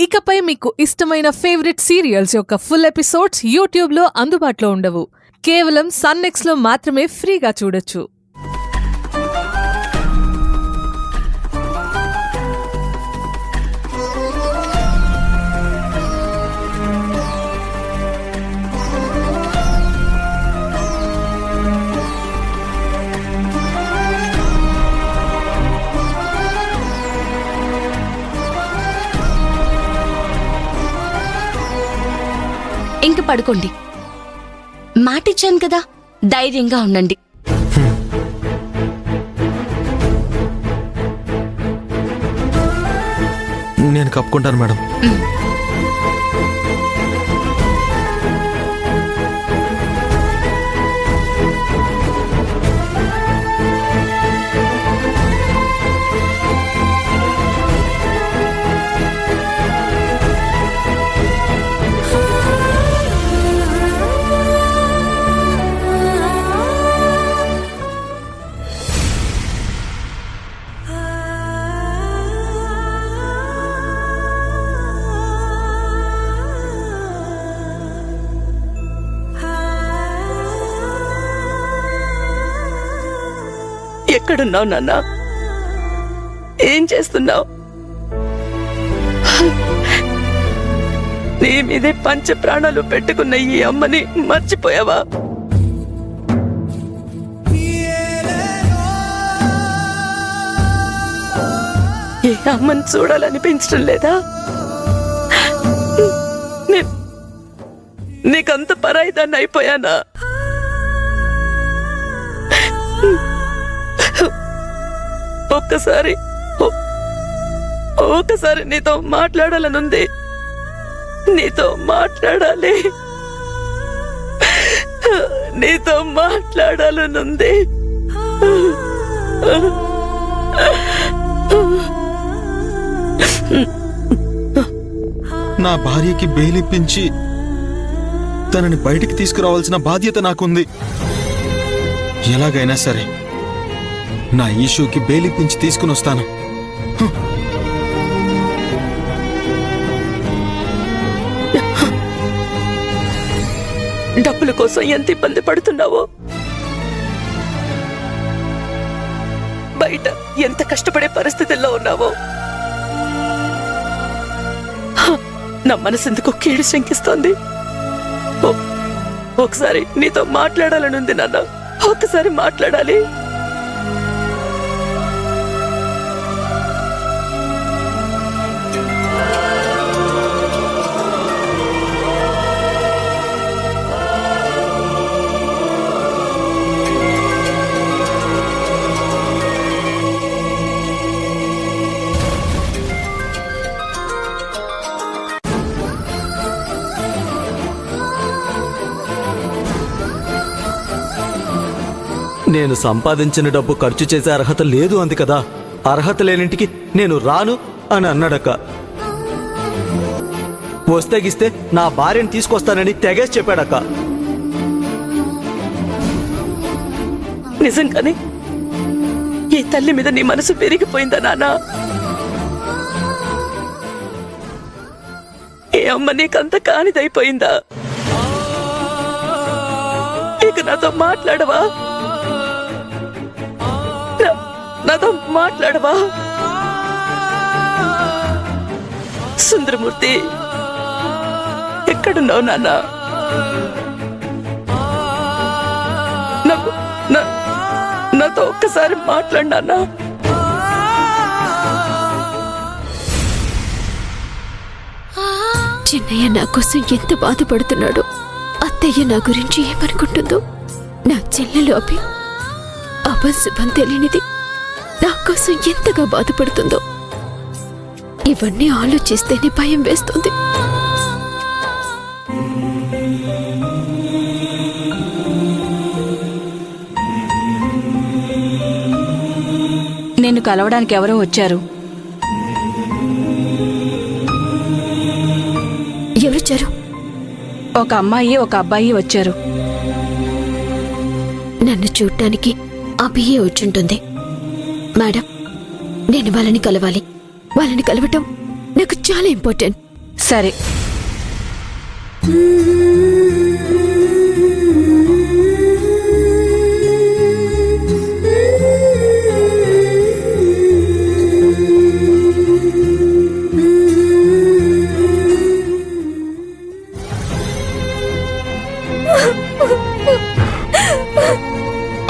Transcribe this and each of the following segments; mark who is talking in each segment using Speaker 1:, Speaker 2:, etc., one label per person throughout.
Speaker 1: ఇకపై మీకు ఇష్టమైన ఫేవరెట్ సీరియల్స్ యొక్క ఫుల్ ఎపిసోడ్స్ యూట్యూబ్లో అందుబాటులో ఉండవు. కేవలం సన్నెక్స్లో మాత్రమే ఫ్రీగా చూడొచ్చు.
Speaker 2: ఇంక పడుకోండి. మాటిచ్చాను కదా, ధైర్యంగా ఉండండి.
Speaker 3: నేను కప్పుకుంటాను మేడం.
Speaker 4: ఎక్కడున్నావు నాన్న? ఏం చేస్తున్నావు? నీ మీదే పంచ ప్రాణాలు పెట్టుకున్న ఈ అమ్మని మర్చిపోయావా? ఏ అమ్మని చూడాలనిపించడం లేదా? నీకంత పరాయిదాన్ని అయిపోయానా? ఒక్కసారి నీతో మాట్లాడాలనుంది. నీతో మాట్లాడాలి. నీతో మాట్లాడాలనుంది.
Speaker 3: నా భార్యకి బెయిలిప్పించి తనని బయటికి తీసుకురావాల్సిన బాధ్యత నాకుంది. ఎలాగైనా సరే నా ఈషూకి బెయిలిప్పించి తీసుకుని వస్తాను.
Speaker 4: డబ్బుల కోసం ఎంత ఇబ్బంది పడుతున్నావో, బయట ఎంత కష్టపడే పరిస్థితుల్లో ఉన్నావో, నా మనసెందుకు కీడు శంకిస్తోంది. ఒకసారి నీతో మాట్లాడాలనుంది నాన్న. ఒక్కసారి మాట్లాడాలి.
Speaker 5: నేను సంపాదించిన డబ్బు ఖర్చు చేసే అర్హత లేదు అంది కదా. అర్హత లేనింటికి నేను రాను అని అన్నాడక్క. వస్తే గిస్తే నా భార్యను తీసుకొస్తానని తెగేసి చెప్పాడక్క.
Speaker 4: నిజంగానే ఈ తల్లి మీద నీ మనసు పెరిగిపోయిందా నాన్న? ఏ అమ్మ నీకంత కానిదైపోయిందా? ఇక నాతో మాట్లాడవా? నాతో మాట్లాడవా? సుందరమూర్తి, ఎక్కడున్నావు నాన్న? నాతో ఒక్కసారి మాట్లాడు నాన్న.
Speaker 6: చిన్నయ్య నా కోసం ఎంత బాధపడుతున్నాడో, అత్తయ్య నా గురించి ఏమనుకుంటుందో, నా చెల్లెలు అపశుభం తెలియనిది నా కోసం ఎంతగా బాధపడుతుందో, ఇవన్నీ ఆలోచిస్తేనే భయం వేస్తుంది.
Speaker 2: నిన్ను కలవడానికి ఎవరో వచ్చారు.
Speaker 6: ఎవరొచ్చారు?
Speaker 2: ఒక అమ్మాయి ఒక అబ్బాయి వచ్చారు.
Speaker 6: నన్ను చూడ్డానికి అభియే వచ్చుంటుంది. మేడం, నేను వాళ్ళని కలవాలి. వాళ్ళని కలవటం నాకు చాలా ఇంపార్టెంట్.
Speaker 2: సరే.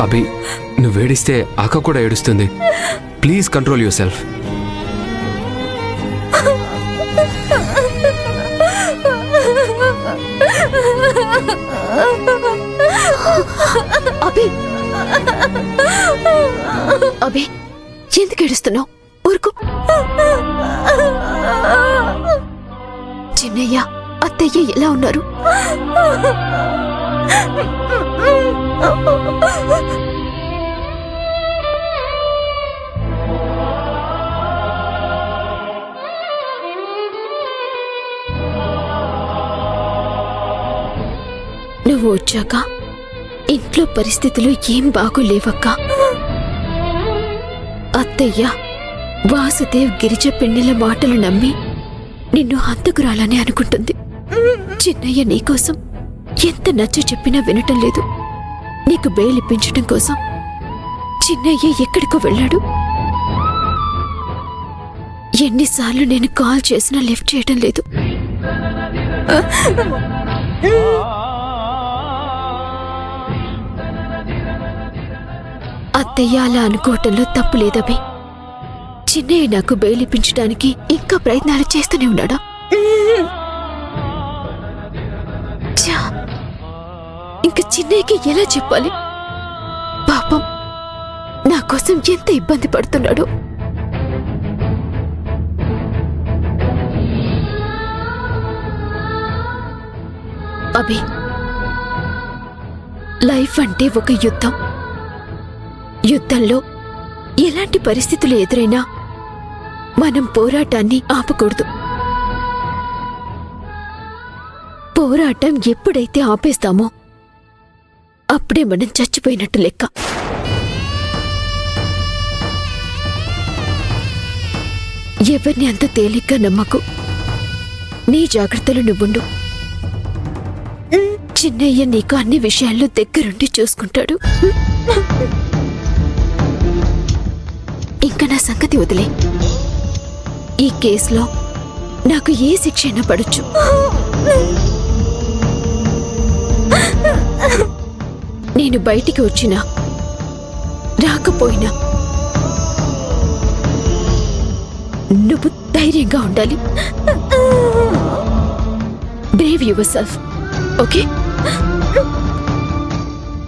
Speaker 7: అభి, నువ్వు ఏడిస్తే అక్క కూడా ఏడుస్తుంది. Please control yourself.
Speaker 6: Abhi Abhi ఎందుకు ఏడుస్తున్నావు? ఊరుకో. చిన్నయ్య అత్తయ్య ఎలా ఉన్నారు? నువ్వు వచ్చాక ఇంట్లో పరిస్థితులు ఏం బాగోలేవక్క. అత్తయ్య వాసుదేవ్ గిరిజ పెన్నెల మాటలు నమ్మి నిన్ను హంతకురాలని అనుకుంటుంది. చిన్నయ్య నీకోసం ఎంత నచ్చ చెప్పినా వినటం లేదు. నీకు బెయిల్ ఇప్పించటం కోసం చిన్నయ్య ఎక్కడికో వెళ్ళాడు. ఎన్నిసార్లు నేను కాల్ చేసినా లిఫ్ట్ చేయటం లేదు. అత్తయ్య అలా అనుకోవటంలో తప్పు లేదబి. చిన్నయ్య నాకు బెయిల్ ఇప్పించడానికి ఇంకా ప్రయత్నాలు చేస్తూనే ఉన్నాడా? ఛా! ఇంక చిన్నయ్యకి ఎలా చెప్పాలి? పాపం నా కోసం ఎంత ఇబ్బంది పడుతున్నాడో. అబి, లైఫ్ అంటే ఒక యుద్ధం. యుద్ధంలో ఎలాంటి పరిస్థితులు ఎదురైనా మనం పోరాటాన్ని ఆపకూడదు. పోరాటం ఎప్పుడైతే ఆపేస్తామో అప్పుడే మనం చచ్చిపోయినట్టు లెక్క. ఎవరిని అంత తేలిగ్గా నమ్మకు. నీ జాగ్రత్తలు నువ్వుండు. చిన్నయ్య నీకు అన్ని విషయాల్లో దగ్గరుండి చూసుకుంటాడు. ఇంకా నా సంగతి వదిలే. ఈ కేసులో నాకు ఏ శిక్ష అయినా పడొచ్చు. నేను బయటికి వచ్చినా రాకపోయినా నువ్వు ధైర్యంగా ఉండాలి. Brave your self, okay?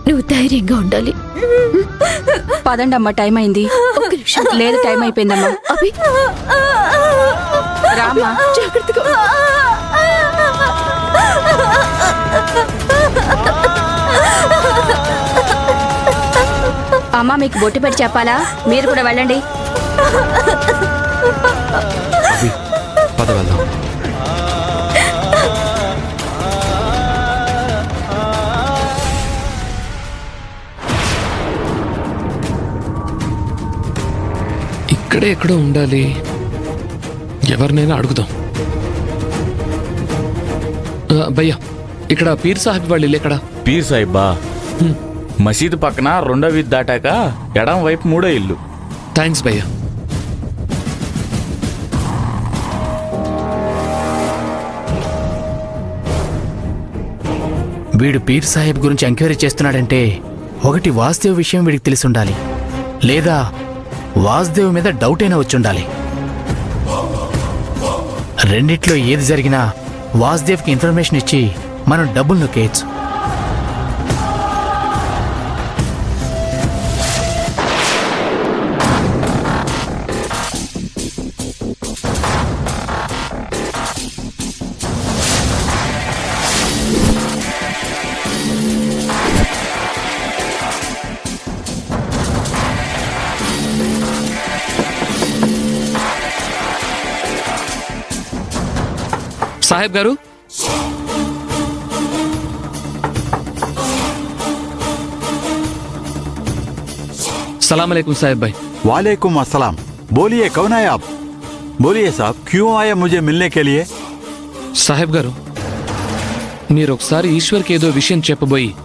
Speaker 6: నువ్వు ధైర్యంగా ఉండాలి.
Speaker 2: పదండమ్మా, టైం అయింది.
Speaker 6: ఒక్క నిమిషం.
Speaker 2: లేదు, టైం అయిపోయిందమ్మా.
Speaker 6: అభి,
Speaker 2: రామ్మా.
Speaker 6: జాగ్రత్తగా ఉండు.
Speaker 2: అమ్మా, మీకు బొట్టు పెట్టి చెప్పాలా? మీరు కూడా వెళ్ళండి.
Speaker 7: అభి, పద వెళ్దాం. ఇక్కడే ఎక్కడో ఉండాలి. ఎవరినైనా అడుగుదాం. భయ్యా, ఇక్కడ పీర్ సాహిబ్ వాళ్ళు ఇల్లు ఎక్కడ?
Speaker 8: పీర్ సాహిబ్బా? మసీదు పక్కన రెండో వీధి దాటాక ఎడం వైపు మూడో ఇల్లు.
Speaker 7: థ్యాంక్స్ భయ్యా.
Speaker 9: వీడు పీర్ సాహెబ్ గురించి ఎంక్వైరీ చేస్తున్నాడంటే ఒకటి వాసుదేవ్ విషయం వీడికి తెలిసి ఉండాలి, లేదా వాసుదేవ్ మీద డౌట్ అయినా వచ్చుండాలి. రెండిట్లో ఏది జరిగినా వాసుదేవ్కి ఇన్ఫర్మేషన్ ఇచ్చి మనం డబ్బులు నొక్కేయచ్చు.
Speaker 7: సాహెబ్ గారు, सलाम अलैकुम साहिब भाई।
Speaker 10: वालेकुम अस्सलाम। बोलिए कौन है आप? बोलिए साहब, क्यों आए मुझे मिलने के लिए?
Speaker 7: సాహెబ్ గారు, మీరు ఒకసారి ఈశ్వర్కి ఏదో విషయం చెప్పబోయి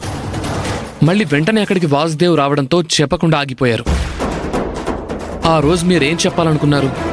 Speaker 7: మళ్ళీ వెంటనే అక్కడికి వాసుదేవ్ రావడంతో చెప్పకుండా ఆగిపోయారు. ఆ రోజు మీరేం చెప్పాలనుకున్నారు?